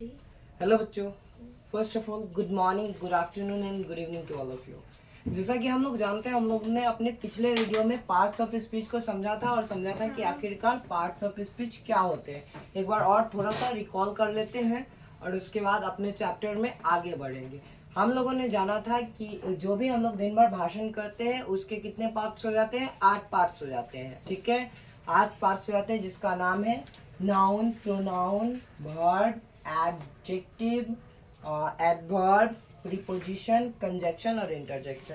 Hello बच्चों, first of all good morning, good afternoon and good evening to all of you. जैसा कि हम लोग जानते हैं, हम लोग ने अपने पिछले वीडियो में पार्ट्स ऑफ स्पीच को समझा था और समझा था कि आखिरकार पार्ट्स ऑफ स्पीच क्या होते हैं। एक बार और थोड़ा सा रिकॉल कर लेते हैं और उसके बाद अपने चैप्टर में आगे बढ़ेंगे। हम लोगों ने जाना था कि जो भी हम लोग दिन भर भाषण करते हैं उसके कितने पार्ट्स हो जाते हैं, 8 पार्ट्स हो जाते हैं। ठीक है, 8 पार्ट्स हो जाते हैं, जिसका नाम है noun, pronoun, verb, adjective, adverb, preposition, conjunction और इंटरजेक्शन।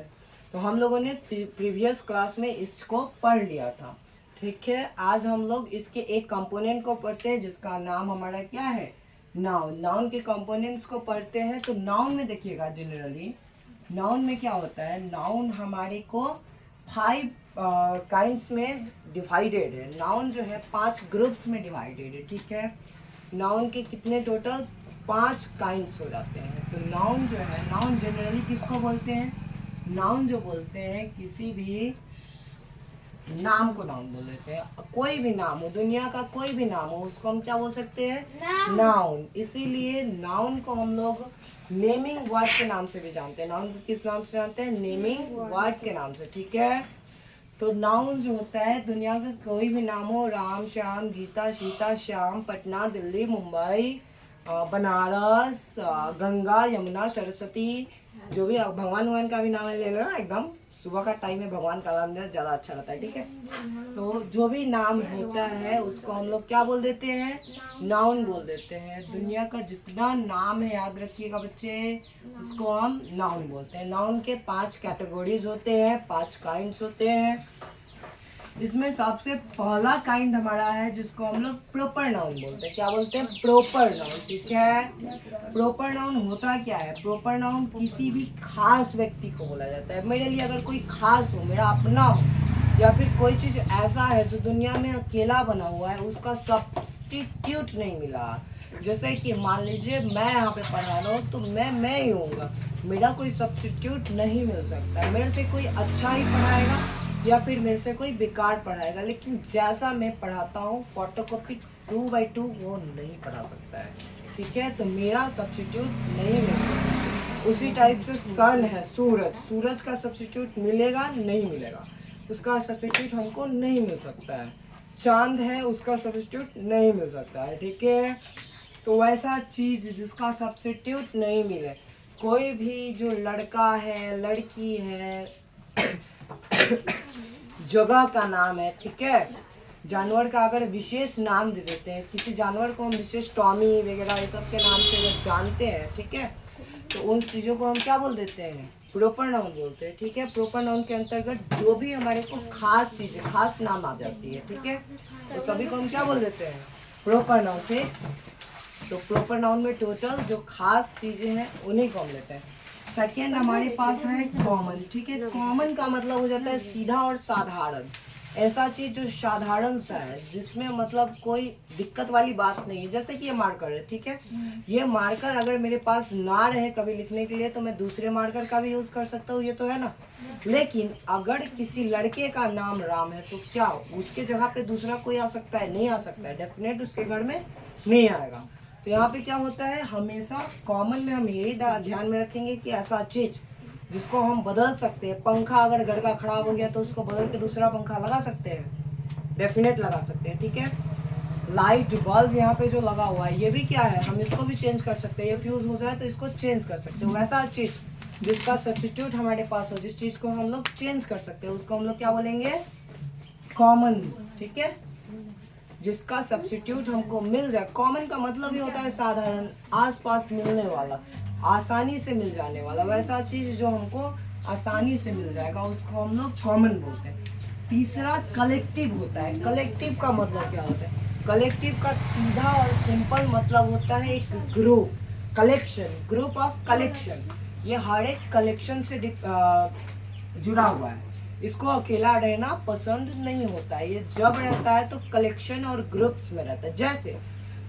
तो हम लोगों ने प्रीवियस क्लास में इसको पढ़ लिया था। ठीक है, आज हम लोग इसके एक कंपोनेंट को पढ़ते हैं जिसका नाम हमारा क्या है, नाउन। नाउन के कंपोनेंट्स को पढ़ते हैं। तो नाउन में देखिएगा, जनरली नाउन में क्या होता है, नाउन हमारे को 5 काइंड्स में डिवाइडेड है। नाउन जो है 5 ग्रुप्स में डिवाइडेड है। ठीक है, नाउन के कितने टोटल 5 काइंड्स हो जाते हैं। तो नाउन जो है, नाउन जनरली किसको बोलते हैं, नाउन जो बोलते हैं किसी भी नाम को नाउन बोल देते हैं। कोई भी नाम हो, दुनिया का कोई भी नाम हो, उसको हम क्या बोल सकते हैं, नाउन। इसीलिए नाउन को हम लोग नेमिंग वर्ड के नाम से भी जानते हैं। नाउन को किस नाम से जानते हैं, नेमिंग वर्ड के नाम से। ठीक है, तो नाउन जो होता है दुनिया का कोई भी नाम हो, राम, श्याम, गीता, सीता, श्याम, पटना, दिल्ली, मुंबई, बनारस, गंगा, यमुना, सरस्वती, जो भी भगवान का भी नाम ले लो ना, एकदम सुबह का टाइम में भगवान का नाम ज़्यादा अच्छा रहता है। ठीक है, तो जो भी नाम होता है उसको हम लोग क्या बोल देते हैं, नाउन बोल देते हैं। दुनिया का जितना नाम है, याद रखिएगा बच्चे, उसको हम नाउन बोलते हैं। नाउन के 5 कैटेगरीज होते हैं, 5 काइंड्स होते हैं। इसमें सबसे पहला काइंड हमारा है जिसको हम लोग प्रॉपर नाउन बोलते हैं। क्या बोलते हैं, प्रॉपर नाउन। ठीक है, प्रॉपर नाउन होता क्या है, प्रॉपर नाउन किसी भी खास व्यक्ति को बोला जाता है। मेरे लिए अगर कोई खास हो, मेरा अपना हो, या फिर कोई चीज ऐसा है जो दुनिया में अकेला बना हुआ है, उसका सब्स्टिट्यूट नहीं मिला। जैसे कि मान लीजिए मैं यहाँ पे पढ़ा रहा हूँ, तो मैं ही हूँगा, मेरा कोई सब्स्टिट्यूट नहीं मिल सकता। मेरे से कोई अच्छा ही पढ़ाएगा या फिर मेरे से कोई बेकार पढ़ाएगा, लेकिन जैसा मैं पढ़ाता हूँ फोटोकॉपी 2/2 वो नहीं पढ़ा सकता है। ठीक है, तो मेरा सब्स्टिट्यूट नहीं मिलेगा। उसी टाइप से सन है, सूरज, सूरज का सब्स्टिट्यूट मिलेगा नहीं मिलेगा, उसका सब्स्टिट्यूट हमको नहीं मिल सकता है। चांद है, उसका सब्स्टिट्यूट नहीं मिल सकता है। ठीक है, तो वैसा चीज जिसका सब्स्टिट्यूट नहीं मिले, कोई भी जो लड़का है, लड़की है, जगह का नाम है, ठीक है, जानवर का अगर विशेष नाम दे देते हैं, किसी जानवर को हम विशेष टॉमी वगैरह ये सब के नाम से जब जानते हैं, ठीक है, तो उन चीज़ों को हम क्या बोल देते हैं, प्रॉपर नाउन बोलते हैं। ठीक है, प्रॉपर नाउन के अंतर्गत जो भी हमारे को खास चीज़ें, खास नाम आ जाती है, ठीक है, तो सभी को हम क्या बोल देते हैं, प्रॉपर नाउन। ठीक, तो प्रॉपर नाउन में टोटल जो खास चीज़ें हैं उन्हीं को हम लेते हैं। सेकेंड हमारे पास है कॉमन। ठीक है, कॉमन का मतलब हो जाता है सीधा और साधारण, ऐसा चीज जो साधारण सा है, जिसमें मतलब कोई दिक्कत वाली बात नहीं है। जैसे कि ये मार्कर है, ठीक है, ये मार्कर अगर मेरे पास ना रहे कभी लिखने के लिए, तो मैं दूसरे मार्कर का भी यूज कर सकता हूँ, ये तो है ना। लेकिन अगर किसी लड़के का नाम राम है, तो क्या उसके जगह पे दूसरा कोई आ सकता है, नहीं आ सकता है, डेफिनेट उसके घर में नहीं आएगा। तो यहाँ पे क्या होता है, हमेशा कॉमन में हम यही ध्यान में रखेंगे कि ऐसा चीज जिसको हम बदल सकते हैं। पंखा अगर घर का खराब हो गया तो उसको बदल के दूसरा पंखा लगा सकते हैं, डेफिनेट लगा सकते हैं। ठीक है, लाइट बल्ब यहाँ पे जो लगा हुआ है, ये भी क्या है, हम इसको भी चेंज कर सकते हैं। ये फ्यूज हो जाए तो इसको चेंज कर सकते हैं। वैसा चीज जिसका सब्स्टिट्यूट हमारे पास हो, जिस चीज को हम लोग चेंज कर सकते हैं, उसको हम लोग क्या बोलेंगे, कॉमन। ठीक है, जिसका सब्स्टिट्यूट हमको मिल जाए। कॉमन का मतलब ही होता है साधारण, आसपास मिलने वाला, आसानी से मिल जाने वाला, वैसा चीज जो हमको आसानी से मिल जाएगा, उसको हम लोग कॉमन बोलते हैं। तीसरा कलेक्टिव होता है। कलेक्टिव का मतलब क्या होता है, कलेक्टिव का सीधा और सिंपल मतलब होता है एक group, collection, group of collection. ये हर एक कलेक्शन से जुड़ा हुआ है। इसको अकेला रहना पसंद नहीं होता है, ये जब रहता है तो कलेक्शन और ग्रुप्स में रहता है। जैसे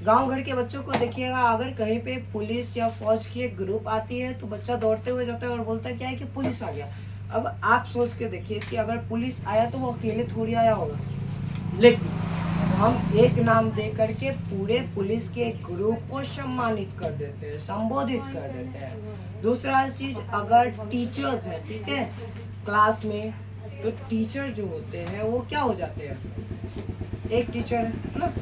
गांव घर के बच्चों को देखिएगा, अगर कहीं पे पुलिस या फौज की एक ग्रुप आती है तो बच्चा दौड़ते हुए जाता है और बोलता है क्या है कि पुलिस आ गया। अब आप सोच के देखिए कि अगर पुलिस आया तो वो अकेले थोड़ी आया होगा, लेकिन हम एक नाम दे करके पूरे पुलिस के एक ग्रुप को सम्मानित कर देते हैं, संबोधित कर देते हैं। दूसरा चीज, अगर टीचर्स हैं, ठीक है, क्लास में, तो टीचर जो होते हैं वो क्या हो जाते हैं, एक टीचर है ना।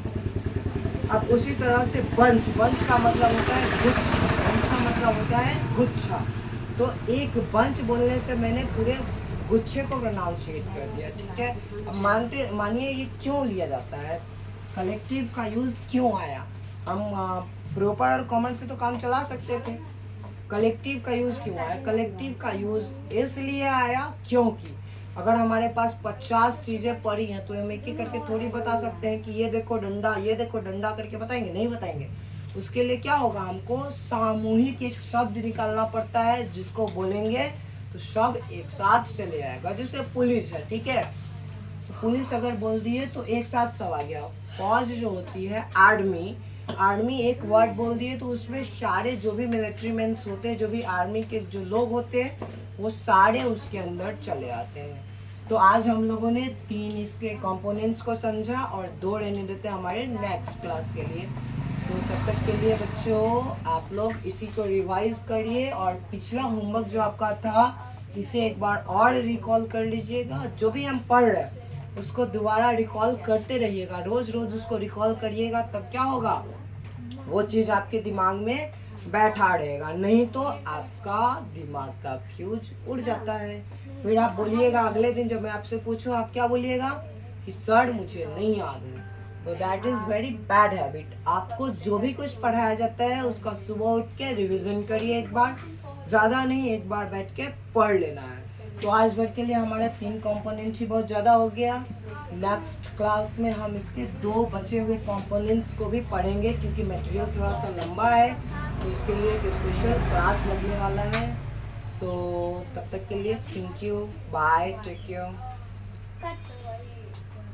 अब उसी तरह से बंच का मतलब होता है गुच्छ, बंच का मतलब होता है गुच्छा। तो एक बंच बोलने से मैंने पूरे गुच्छे को प्रोनाउंसिएट कर दिया, ठीक है। अब मानिए ये क्यों लिया जाता है, कलेक्टिव का यूज क्यों आया। हम प्रॉपर और कॉमन से तो काम चला सकते थे, कलेक्टिव का यूज क्यों आया। कलेक्टिव का यूज इसलिए आया क्योंकि अगर हमारे पास 50 चीजें पड़ी हैं तो हम एक एक करके थोड़ी बता सकते हैं कि ये देखो डंडा करके बताएंगे, नहीं बताएंगे। उसके लिए क्या होगा, हमको सामूहिक एक शब्द निकालना पड़ता है, जिसको बोलेंगे तो शब्द एक साथ चले आएगा। जैसे पुलिस है, ठीक है, तो पुलिस अगर बोल दिए तो एक साथ सब आ गया। फौज जो होती है, आर्मी एक वर्ड बोल दिए तो उसमें सारे जो भी मिलिट्री मैन होते हैं, जो भी आर्मी के जो लोग होते हैं, वो सारे उसके अंदर चले आते हैं। तो आज हम लोगों ने 3 इसके कंपोनेंट्स को समझा और 2 रहने देते हैं हमारे नेक्स्ट क्लास के लिए। तो तब तक के लिए बच्चों आप लोग इसी को रिवाइज करिए और पिछला होमवर्क जो आपका था इसे एक बार और रिकॉल कर लीजिएगा। जो भी हम पढ़ रहे हैं उसको दोबारा रिकॉल करते रहिएगा, रोज रोज उसको रिकॉल करिएगा, तब क्या होगा, वो चीज आपके दिमाग में बैठा रहेगा। नहीं तो आपका दिमाग का फ्यूज उड़ जाता है। फिर आप बोलिएगा अगले दिन जब मैं आपसे पूछूं, आप क्या बोलिएगा कि सर मुझे नहीं याद है। तो that is very bad habit. आपको जो भी कुछ पढ़ाया जाता है उसका सुबह उठ के रिविजन करिए, एक बार, ज्यादा नहीं, एक बार बैठ के पढ़ लेना है। तो आज भर के लिए हमारा 3 कंपोनेंट्स ही बहुत ज़्यादा हो गया। नेक्स्ट क्लास में हम इसके 2 बचे हुए कंपोनेंट्स को भी पढ़ेंगे, क्योंकि मटेरियल थोड़ा सा लंबा है, तो इसके लिए एक स्पेशल क्लास लगने वाला है। सो तब तक के लिए thank you, bye, take care.